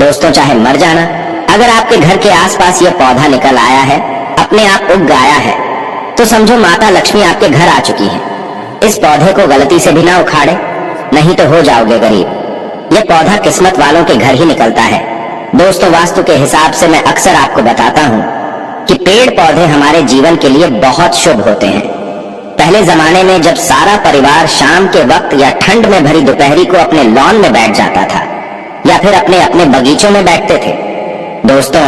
दोस्तों, चाहे मर जाना, अगर आपके घर के आसपास ये पौधा निकल आया है, अपने आप उग आया है, तो समझो माता लक्ष्मी आपके घर आ चुकी है। इस पौधे को गलती से भी ना उखाड़े, नहीं तो हो जाओगे गरीब। यह पौधा किस्मत वालों के घर ही निकलता है। दोस्तों, वास्तु के हिसाब से मैं अक्सर आपको बताता हूँ कि पेड़ पौधे हमारे जीवन के लिए बहुत शुभ होते हैं। पहले जमाने में जब सारा परिवार शाम के वक्त या ठंड में भरी दोपहरी को अपने लॉन में बैठ जाता था या फिर अपने अपने बगीचों में बैठते थे। दोस्तों,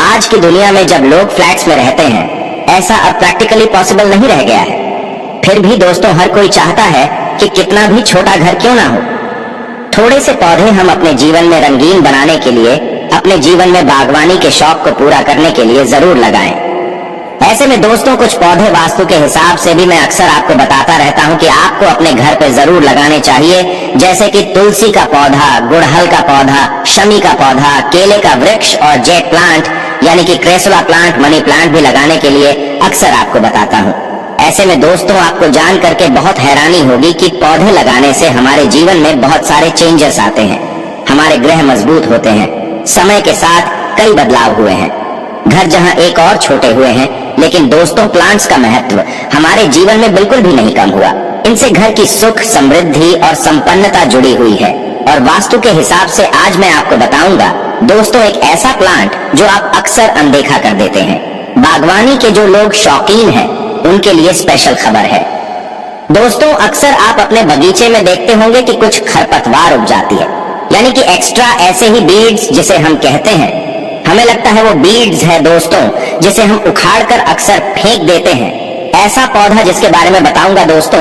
आज की दुनिया में जब लोग फ्लैट्स में रहते हैं, ऐसा अब प्रैक्टिकली पॉसिबल नहीं रह गया है। फिर भी दोस्तों, हर कोई चाहता है कि कितना भी छोटा घर क्यों ना हो, थोड़े से पौधे हम अपने जीवन में रंगीन बनाने के लिए, अपने जीवन में बागवानी के शौक को पूरा करने के लिए जरूर लगाएं। ऐसे में दोस्तों, कुछ पौधे वास्तु के हिसाब से भी मैं अक्सर आपको बताता रहता हूं कि आपको अपने घर पे जरूर लगाने चाहिए, जैसे कि तुलसी का पौधा, गुड़हल का पौधा, शमी का पौधा, केले का वृक्ष और जेट प्लांट यानी कि क्रेसुला प्लांट, मनी प्लांट भी लगाने के लिए अक्सर आपको बताता हूँ। ऐसे में दोस्तों, आपको जान करके बहुत हैरानी होगी कि पौधे लगाने से हमारे जीवन में बहुत सारे चेंजेस आते हैं। हमारे ग्रह मजबूत होते हैं। समय के साथ कई बदलाव हुए हैं। घर जहां एक और छोटे हुए हैं, लेकिन दोस्तों, प्लांट्स का महत्व हमारे जीवन में बिल्कुल भी नहीं कम हुआ। इनसे घर की सुख, समृद्धि और संपन्नता जुड़ी हुई है। और वास्तु के हिसाब से आज मैं आपको बताऊंगा दोस्तों, एक ऐसा प्लांट जो आप अक्सर अनदेखा कर देते हैं। बागवानी के जो लोग शौकीन हैं, उनके लिए स्पेशल खबर है। दोस्तों, अक्सर आप अपने बगीचे में देखते होंगे कि कुछ खरपतवार उग जाती है, यानी कि एक्स्ट्रा ऐसे ही बीड्स जिसे हम कहते हैं। हमें लगता है वो बीड्स है दोस्तों, जिसे हम उखाड़ कर अक्सर फेंक देते हैं। ऐसा पौधा जिसके बारे में बताऊंगा दोस्तों,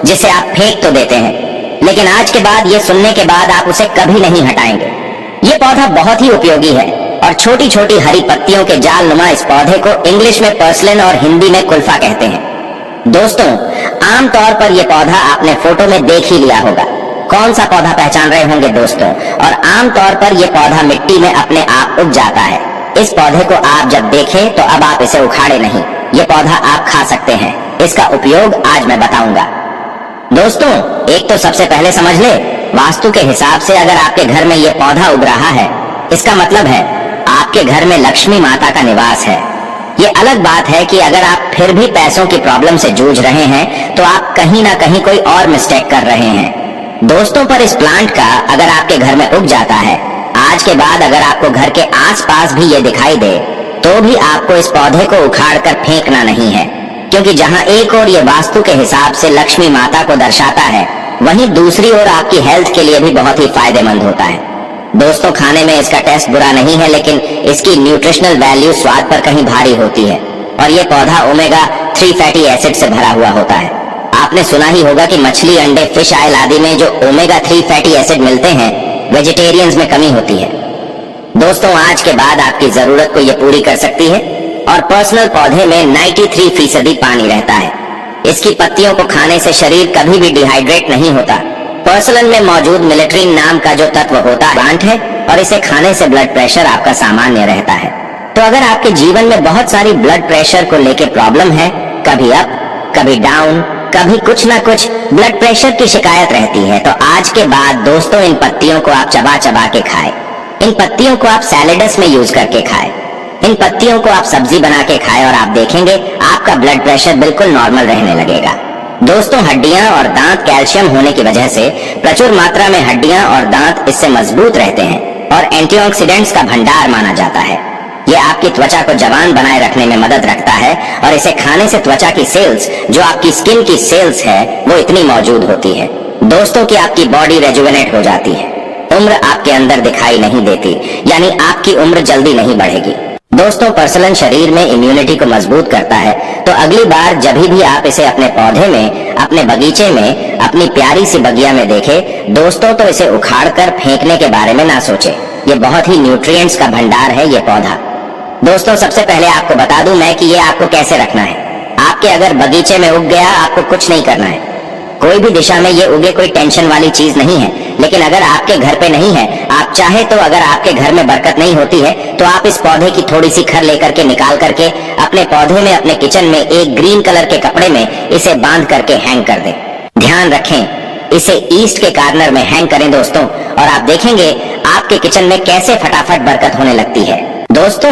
जिसे आप फेंक तो देते हैं, लेकिन आज के बाद ये सुनने के बाद आप उसे कभी नहीं हटाएंगे। ये पौधा बहुत ही उपयोगी है और छोटी छोटी हरी पत्तियों के जाल नुमा इस पौधे को इंग्लिश में पर्सलन और हिंदी में कुल्फा कहते हैं। दोस्तों, आमतौर पर यह पौधा आपने फोटो में देख ही लिया होगा। कौन सा पौधा पहचान रहे होंगे दोस्तों? और आमतौर पर यह पौधा मिट्टी में अपने आप उग जाता है। इस पौधे को आप जब देखें तो अब आप इसे उखाड़े नहीं, ये पौधा आप खा सकते हैं। इसका उपयोग आज मैं बताऊंगा। दोस्तों, एक तो सबसे पहले समझ ले, वास्तु के हिसाब से अगर आपके घर में यह पौधा उग रहा है, इसका मतलब है आपके घर में लक्ष्मी माता का निवास है। ये अलग बात है कि अगर आप फिर भी पैसों की प्रॉब्लम से जूझ रहे हैं, तो आप कहीं ना कहीं कोई और मिस्टेक कर रहे हैं। दोस्तों, पर इस प्लांट का अगर आपके घर में उग जाता है, आज के बाद अगर आपको घर के आसपास भी ये दिखाई दे, तो भी आपको इस पौधे को उखाड़ कर फेंकना नहीं है, क्योंकि जहां एक ओर ये वास्तु के हिसाब से लक्ष्मी माता को दर्शाता है, वहीं दूसरी ओर आपकी हेल्थ के लिए भी बहुत ही फायदेमंद होता है। दोस्तों, खाने में इसका टेस्ट बुरा नहीं है, लेकिन इसकी न्यूट्रिशनल वैल्यू स्वाद पर कहीं भारी होती है और ये पौधा ओमेगा 3 फैटी एसिड से भरा हुआ होता है। आपने सुना ही होगा कि मछली, अंडे, फिश ऑयल आदि में जो ओमेगा 3 फैटी एसिड मिलते हैं, वेजिटेरियंस में कमी होती है। दोस्तों, आज के बाद आपकी जरूरत को ये पूरी कर सकती है। और पर्सनल पौधे में 93% पानी रहता है। इसकी पत्तियों को खाने से शरीर कभी भी डिहाइड्रेट नहीं होता। पर्सलन में मौजूद मिलिट्रीन नाम का जो तत्व होता है, प्लांट है, और इसे खाने से ब्लड प्रेशर आपका सामान्य रहता है। तो अगर आपके जीवन में बहुत सारी ब्लड प्रेशर को लेकर प्रॉब्लम है, कभी अप, कभी डाउन, कभी कुछ ना कुछ ब्लड प्रेशर की शिकायत रहती है, तो आज के बाद दोस्तों, इन पत्तियों को आप चबा चबा के खाएं। इन पत्तियों को आप सैलेड्स में यूज करके खाएं। इन पत्तियों को आप सब्जी बना के खाएं और आप देखेंगे आपका ब्लड प्रेशर बिल्कुल नॉर्मल रहने लगेगा। दोस्तों, हड्डियां और दांत कैल्शियम होने की वजह से प्रचुर मात्रा में हड्डियां और दांत इससे मजबूत रहते हैं और एंटीऑक्सीडेंट्स का भंडार माना जाता है। ये आपकी त्वचा को जवान बनाए रखने में मदद रखता है और इसे खाने से त्वचा की सेल्स, जो आपकी स्किन की सेल्स है, वो इतनी मौजूद होती है दोस्तों कि आपकी बॉडी रेजुवेनेट हो जाती है। उम्र आपके अंदर दिखाई नहीं देती, यानी आपकी उम्र जल्दी नहीं बढ़ेगी। दोस्तों, पर्सलन शरीर में इम्यूनिटी को मजबूत करता है, तो अगली बार जब भी आप इसे अपने पौधे में, अपने बगीचे में, अपनी प्यारी सी बगिया में देखें दोस्तों, तो इसे उखाड़ कर फेंकने के बारे में ना सोचे। ये बहुत ही न्यूट्रिएंट्स का भंडार है ये पौधा। दोस्तों, सबसे पहले आपको बता दूं मैं कि ये आपको कैसे रखना है। आपके अगर बगीचे में उग गया, आपको कुछ नहीं करना है। कोई भी दिशा में ये उगे कोई टेंशन वाली चीज नहीं है। लेकिन अगर आपके घर पे नहीं है, आप चाहे तो अगर आपके घर में बरकत नहीं होती है, तो आप इस पौधे की थोड़ी सी खर लेकर के निकाल करके अपने पौधे में, अपने किचन में एक ग्रीन कलर के कपड़े में इसे बांध करके हैंग कर दें। ध्यान रखें, इसे ईस्ट के कॉर्नर में हैंग करें दोस्तों, और आप देखेंगे आपके किचन में कैसे फटाफट बरकत होने लगती है। दोस्तों,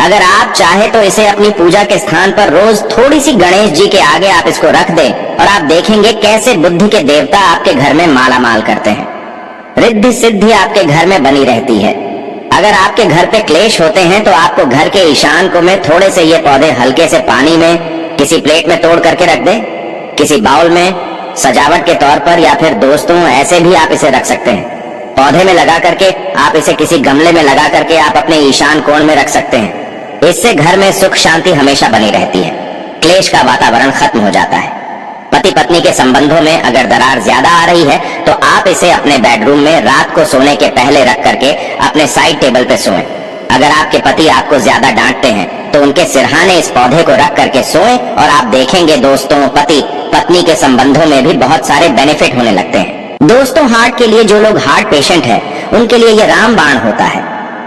अगर आप चाहे तो इसे अपनी पूजा के स्थान पर रोज थोड़ी सी गणेश जी के आगे आप इसको रख दें और आप देखेंगे कैसे बुद्धि के देवता आपके घर में माला माल करते हैं। रिद्धि सिद्धि आपके घर में बनी रहती है। अगर आपके घर पे क्लेश होते हैं तो आपको घर के ईशान को में थोड़े से ये पौधे हल्के से पानी में किसी प्लेट में तोड़ करके रख दें, किसी बाउल में सजावट के तौर पर, या फिर दोस्तों ऐसे भी आप इसे रख सकते हैं। पौधे में लगा करके आप इसे किसी गमले में लगा करके आप अपने ईशान कोण में रख सकते हैं। इससे घर में सुख शांति हमेशा बनी रहती है, क्लेश का वातावरण खत्म हो जाता है। पति पत्नी के संबंधों में अगर दरार ज्यादा आ रही है तो आप इसे अपने बेडरूम में रात को सोने के पहले रख करके अपने साइड टेबल पे सोएं। अगर आपके पति आपको ज्यादा डांटते हैं तो उनके सिरहाने इस पौधे को रख करके सोएं और आप देखेंगे दोस्तों, पति पत्नी के संबंधों में भी बहुत सारे बेनिफिट होने लगते हैं। दोस्तों, हार्ट के लिए जो लोग हार्ट पेशेंट हैं उनके लिए ये रामबाण होता है।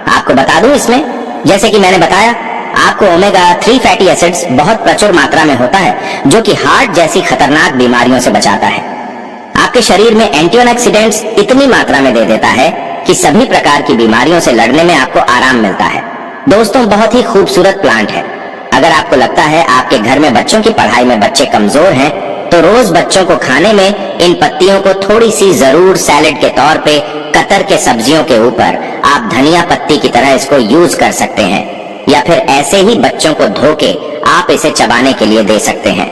आपको बता दूं, इसमें जैसे कि मैंने बताया, आपको ओमेगा 3 फैटी एसिड्स बहुत प्रचुर मात्रा में होता है जो कि हार्ट जैसी खतरनाक बीमारियों से बचाता है। आपके शरीर में एंटीऑक्सीडेंट्स इतनी मात्रा में दे देता है कि सभी प्रकार की बीमारियों से लड़ने में आपको आराम मिलता है। दोस्तों, बहुत ही खूबसूरत प्लांट है। अगर आपको लगता है आपके घर में बच्चों की पढ़ाई में बच्चे कमजोर हैं तो रोज बच्चों को खाने में इन पत्तियों को थोड़ी सी जरूर सैलेड के तौर पे कतर के सब्जियों के ऊपर आप धनिया पत्ती की तरह इसको यूज कर सकते हैं, या फिर ऐसे ही बच्चों को धो के आप इसे चबाने के लिए दे सकते हैं।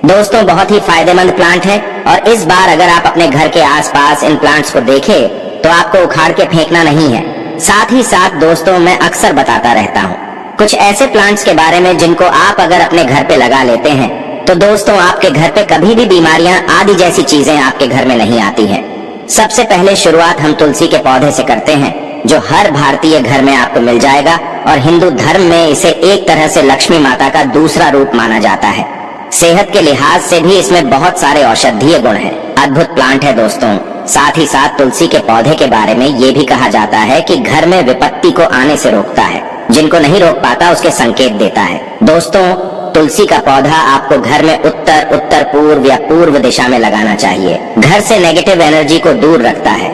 दोस्तों, बहुत ही फायदेमंद प्लांट है और इस बार अगर आप अपने घर के आसपास इन प्लांट्स को देखें तो आपको उखाड़ के फेंकना नहीं है। साथ ही साथ दोस्तों, मैं अक्सर बताता रहता हूँ कुछ ऐसे प्लांट्स के बारे में जिनको आप अगर अपने घर पे लगा लेते हैं तो दोस्तों आपके घर पे कभी भी बीमारियां आदि जैसी चीजें आपके घर में नहीं आती हैं। सबसे पहले शुरुआत हम तुलसी के पौधे से करते हैं जो हर भारतीय घर में आपको मिल जाएगा और हिंदू धर्म में इसे एक तरह से लक्ष्मी माता का दूसरा रूप माना जाता है। सेहत के लिहाज से भी इसमें बहुत सारे औषधीय गुण हैं। अद्भुत प्लांट है दोस्तों। साथ ही साथ तुलसी के पौधे के बारे में ये भी कहा जाता है कि घर में विपत्ति को आने से रोकता है, जिनको नहीं रोक पाता उसके संकेत देता है। दोस्तों, तुलसी का पौधा आपको घर में उत्तर, उत्तर पूर्व या पूर्व दिशा में लगाना चाहिए। घर से नेगेटिव एनर्जी को दूर रखता है।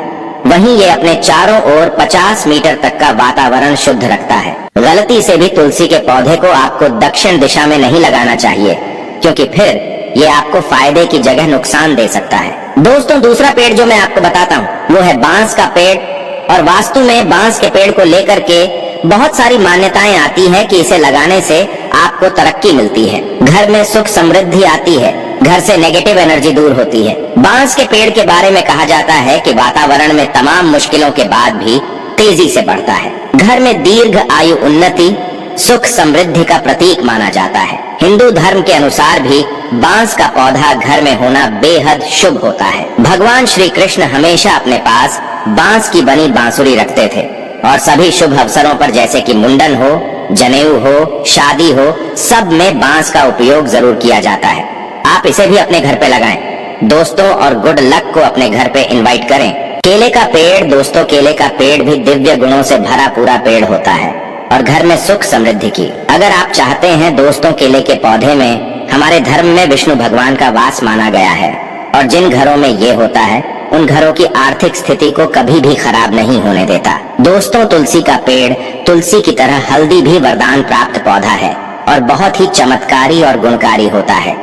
वहीं ये अपने चारों ओर 50 मीटर तक का वातावरण शुद्ध रखता है। गलती से भी तुलसी के पौधे को आपको दक्षिण दिशा में नहीं लगाना चाहिए, क्योंकि फिर ये आपको फायदे की जगह नुकसान दे सकता है। दोस्तों, दूसरा पेड़ जो मैं आपको बताता हूँ वो है बांस का पेड़। और वास्तु में बांस के पेड़ को लेकर के बहुत सारी मान्यताएं आती हैं कि इसे लगाने से आपको तरक्की मिलती है, घर में सुख समृद्धि आती है, घर से नेगेटिव एनर्जी दूर होती है। बांस के पेड़ के बारे में कहा जाता है कि वातावरण में तमाम मुश्किलों के बाद भी तेजी से बढ़ता है। घर में दीर्घ आयु, उन्नति, सुख समृद्धि का प्रतीक माना जाता है। हिंदू धर्म के अनुसार भी बांस का पौधा घर में होना बेहद शुभ होता है। भगवान श्री कृष्ण हमेशा अपने पास बांस की बनी बांसुरी रखते थे और सभी शुभ अवसरों पर जैसे कि मुंडन हो, जनेऊ हो, शादी हो, सब में बांस का उपयोग जरूर किया जाता है। आप इसे भी अपने घर पे लगाएं दोस्तों और गुड लक को अपने घर पे इनवाइट करें। केले का पेड़, दोस्तों केले का पेड़ भी दिव्य गुणों से भरा पूरा पेड़ होता है और घर में सुख समृद्धि की। अगर आप चाहते हैं दोस्तों, केले के पौधे में हमारे धर्म में विष्णु भगवान का वास माना गया है और जिन घरों में ये होता है उन घरों की आर्थिक स्थिति को कभी भी खराब नहीं होने देता। दोस्तों, तुलसी का पेड़ तुलसी की तरह हल्दी भी वरदान प्राप्त पौधा है और बहुत ही चमत्कारी और गुणकारी होता है।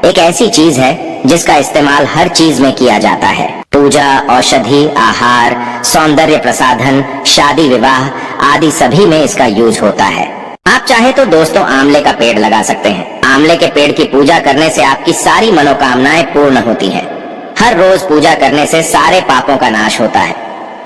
एक ऐसी चीज है जिसका इस्तेमाल हर चीज में किया जाता है। पूजा, औषधि, आहार, सौंदर्य प्रसाधन, शादी विवाह आदि सभी में इसका यूज होता है। आप चाहे तो दोस्तों आंवले का पेड़ लगा सकते हैं। आंवले के पेड़ की पूजा करने से आपकी सारी मनोकामनाएं पूर्ण होती हैं। हर रोज पूजा करने से सारे पापों का नाश होता है।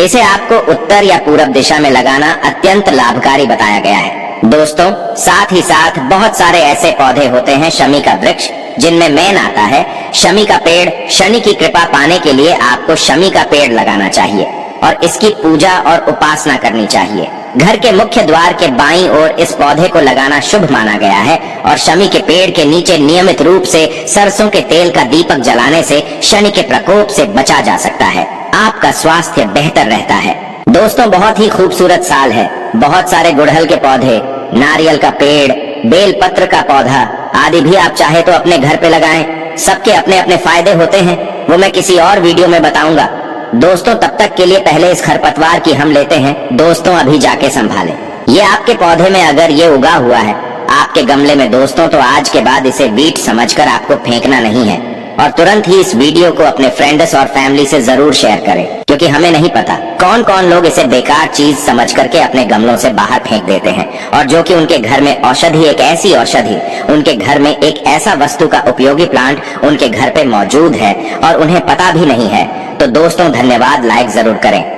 इसे आपको उत्तर या पूरब दिशा में लगाना अत्यंत लाभकारी बताया गया है। दोस्तों, साथ ही साथ बहुत सारे ऐसे पौधे होते हैं, शमी का वृक्ष, जिनमें मेन आता है शमी का पेड़। शनि की कृपा पाने के लिए आपको शमी का पेड़ लगाना चाहिए और इसकी पूजा और उपासना करनी चाहिए। घर के मुख्य द्वार के बाईं ओर इस पौधे को लगाना शुभ माना गया है और शमी के पेड़ के नीचे नियमित रूप से सरसों के तेल का दीपक जलाने से शनि के प्रकोप से बचा जा सकता है। आपका स्वास्थ्य बेहतर रहता है। दोस्तों, बहुत ही खूबसूरत साल है। बहुत सारे गुड़हल के पौधे, नारियल का पेड़, बेल पत्र का पौधा आदि भी आप चाहे तो अपने घर पे लगाएं। सबके अपने अपने फायदे होते हैं, वो मैं किसी और वीडियो में बताऊंगा। दोस्तों तब तक के लिए पहले इस खरपतवार की हम लेते हैं, दोस्तों अभी जाके संभालें। ये आपके पौधे में अगर ये उगा हुआ है आपके गमले में दोस्तों, तो आज के बाद इसे वीट समझकर आपको फेंकना नहीं है और तुरंत ही इस वीडियो को अपने फ्रेंड्स और फैमिली से जरूर शेयर करें, क्योंकि हमें नहीं पता कौन कौन लोग इसे बेकार चीज समझ करके अपने गमलों से बाहर फेंक देते हैं, और जो कि उनके घर में औषधि, एक ऐसी औषधि, उनके घर में एक ऐसा वस्तु का उपयोगी प्लांट उनके घर पे मौजूद है और उन्हें पता भी नहीं है। तो दोस्तों धन्यवाद, लाइक जरूर करें।